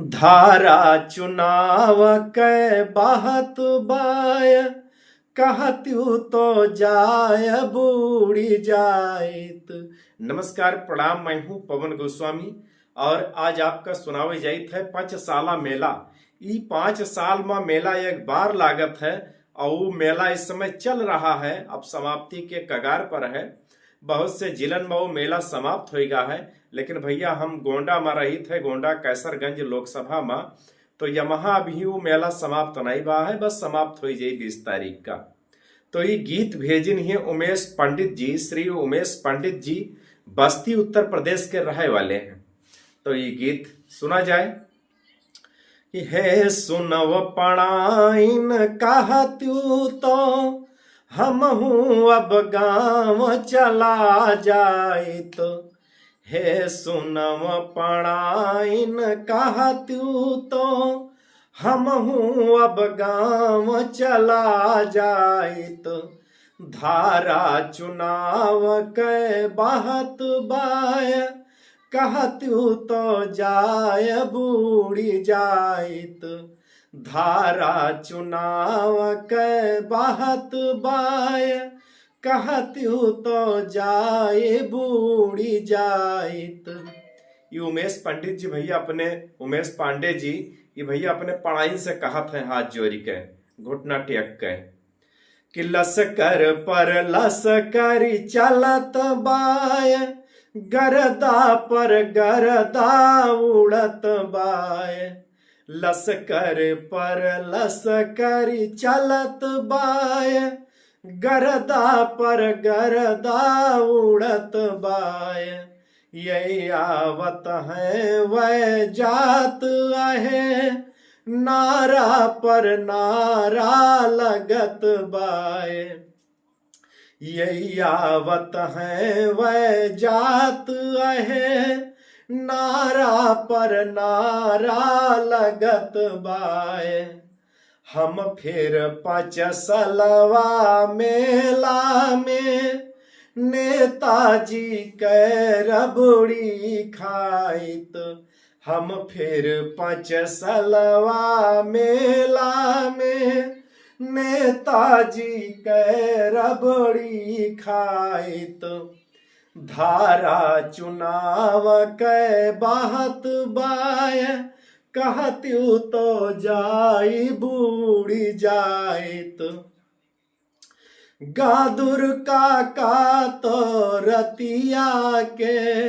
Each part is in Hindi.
धारा चुनाव कै बहत बाय कहत्यू तो जाय बूढ़ी जायत। नमस्कार प्रणाम, मैं हूँ पवन गोस्वामी और आज आपका सुनावे जाइत है पांचसाला मेला। ई 5 साल में मेला एक बार लागत है और वो मेला इस समय चल रहा है, अब समाप्ति के कगार पर है। बहुत से जिलन में वो मेला समाप्त हो गया है, लेकिन भैया हम गोंडा में रही थे, गोंडा कैसरगंज लोकसभा में, तो यमहा अभी वो मेला समाप्त नहीं हुआ है, बस समाप्त हो जाए 20 तारीख का। तो ये गीत भेजिन है उमेश पंडित जी, श्री उमेश पंडित जी बस्ती उत्तर प्रदेश के रहे वाले हैं। तो ये गीत सुना जाए कि हे सुनव पणाइन कहत्यू तो हम हूँ अब गाँव चला जाइत। हे सुनव पणाइन कहत्यू तो हम हूँ अब गाँव चला जाइत। धारा चुनाव कै बहत बाय कहत्यू तो जाय बूढ़ी जाइत। धारा चुनाव कै बहत बाय कहत्यू तो जाए बूढ़ी जाइत। ये उमेश पंडित जी भैया अपने उमेश पांडे जी ये भैया अपने पढ़ाई से कहत है, हाथ जोड़ी के घुटना टेक के कि लसकर पर लसकरी चलत बाय गरदा पर गरदा उड़त बाय। लसकर पर लसकरी चलत बाय गरदा पर गरदा उड़त बाय। ये आवत है वह जात आहे नारा पर नारा लगत बाय। ये आवत है वह जात आहे नारा पर नारा लगत बाय। हम फिर पांचसलवा मेला में नेताजी कै रबड़ी खाइत। हम फिर पांचसलवा मेला में नेताजी कै रबड़ी खाइत। धारा चुनाव कै बहत बाय कहत्यू तो जाई बूढ़ी जाइत। गादुर काका तो रतिया के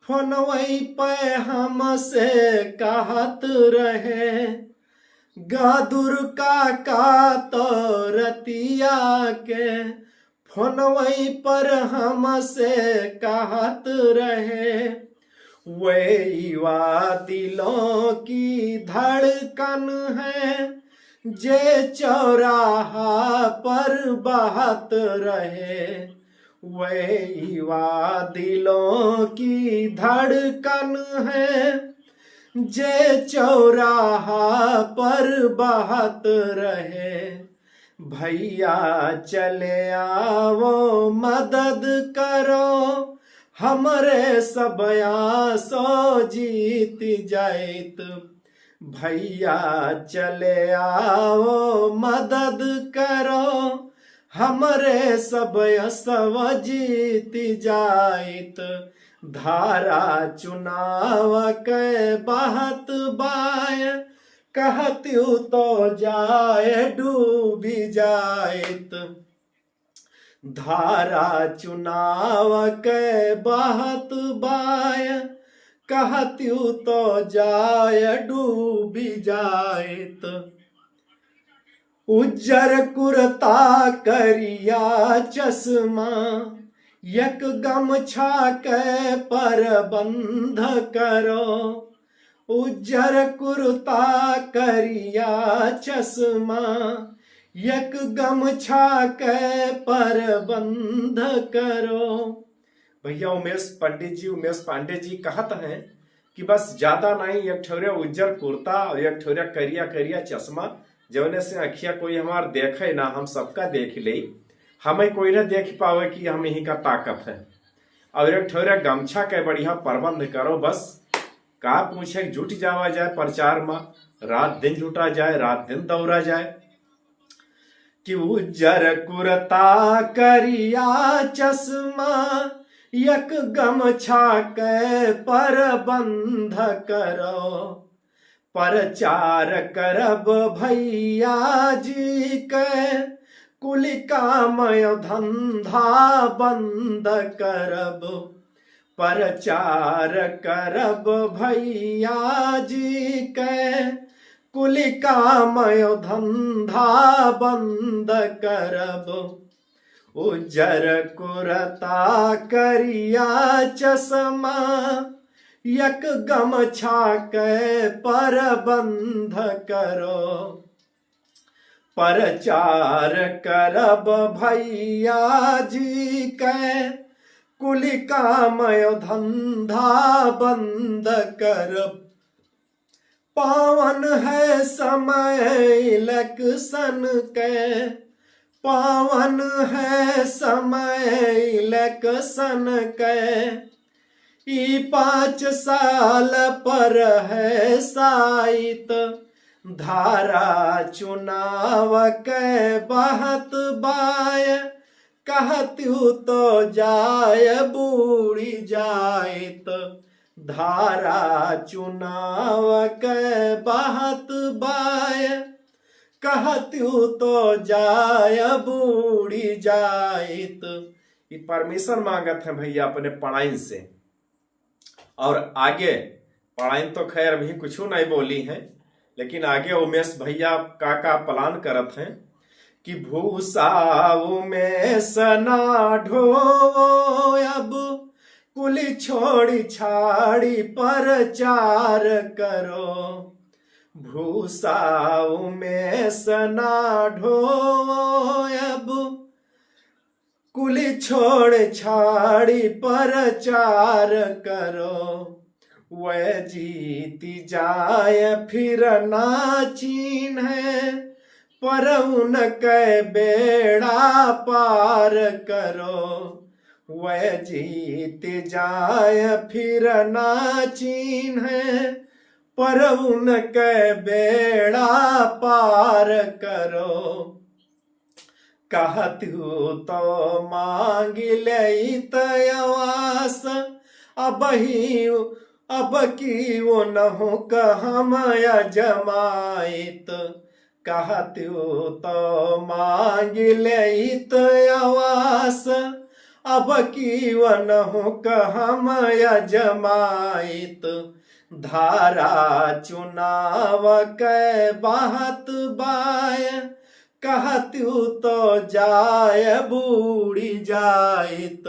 फोनवई पे हमसे कहत रहे। गादुर काका तो रतिया के फोनवई पर हमसे कहत रहे। वे युवा दिलों की धड़कन है जे चौराहा पर बहत रहे। वे युवा दिलों की धड़कन है जे चौराहा पर बहत रहे। भैया चले आओ मदद करो हमरे सब आसो जीत जाइत। भैया चले आओ मदद करो हमरे सब जीत जाइत। धारा चुनाव कै बहत बाय कहत्यू तो जाए डूबी जाइत। धारा चुनाव कै बहत बाय कहत्यू तो जाय डूबी जाइत। उज्जर कुर्ता करिया चश्मा यक गमछा कै परबंध करो। उज्जर कुर्ता करिया चश्मा यक गमछा कै परबंध करो। भैया उमेश पांडे जी कहत हैं कि बस ज्यादा नहीं, एक ठोरे उज्जर कुर्ता और एक ठोरे करिया करिया चश्मा, जवने से अखिया कोई हमार देखे ना, हम सबका देख ले, हमें कोई ना देख पावे कि हम यही का ताकत है। और एक ठोरे गमछा के बढ़िया प्रबंध करो, बस का पूछे जुट जावा जाए प्रचार में, रात दिन जुटा जाए, रात दिन दौड़ा जाए। कि उज्जर कुरता करिया चश्मा, यक गमछा के परबंध करो। प्रचार करब भैया जी के, कुल कामय धंधा बंद करब। प्रचार करब भैया जी के, कुल कामय धंधा बंद करब। उज्जर कुरता करिया चश्मा, यक गमछा के परबंध करो। प्रचार करब भैया जी के, कुल कामय धंधा बंद करब। पावन है समय इलेक्शन के, पावन है समय इलेक्शन के। ई 5 साल पर है साइत, धारा चुनाव के बहत बाय। कहत्यू तो जाय बूढ़ी जायत, धारा चुनाव के बहत बाय। कहत्यू तो जाय बूढ़ी जायत। ये परमिशन मांगत है भैया अपने पढ़ाई से। और आगे पढ़ाई तो खैर अभी कुछ नहीं बोली है, लेकिन आगे उमेश भैया का प्लान करत हैं कि भूसा में सना ढो अब, कुल छोड़ी छाड़ी प्रचार करो। भूसा में सना ढो अब, कुल छोड़ छाड़ी प्रचार करो। वह जीती जाए फिर ना चिन्हे, पर उनके बेड़ा पार करो। वह जीत जाए फिर ना चिन्हे, पर उनके बेड़ा पार करो। कहत्यू तो मांग लैत आवास, अब की वो नहु कहम जमाइत। कहत्यू तो मांग लैत आवास, अब की वो नहु कहम जमाइत। धारा चुनाव के बहत बाय, कहत्यू तो जाय बूढ़ी जायत।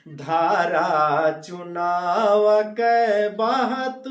धारा चुनाव के बहत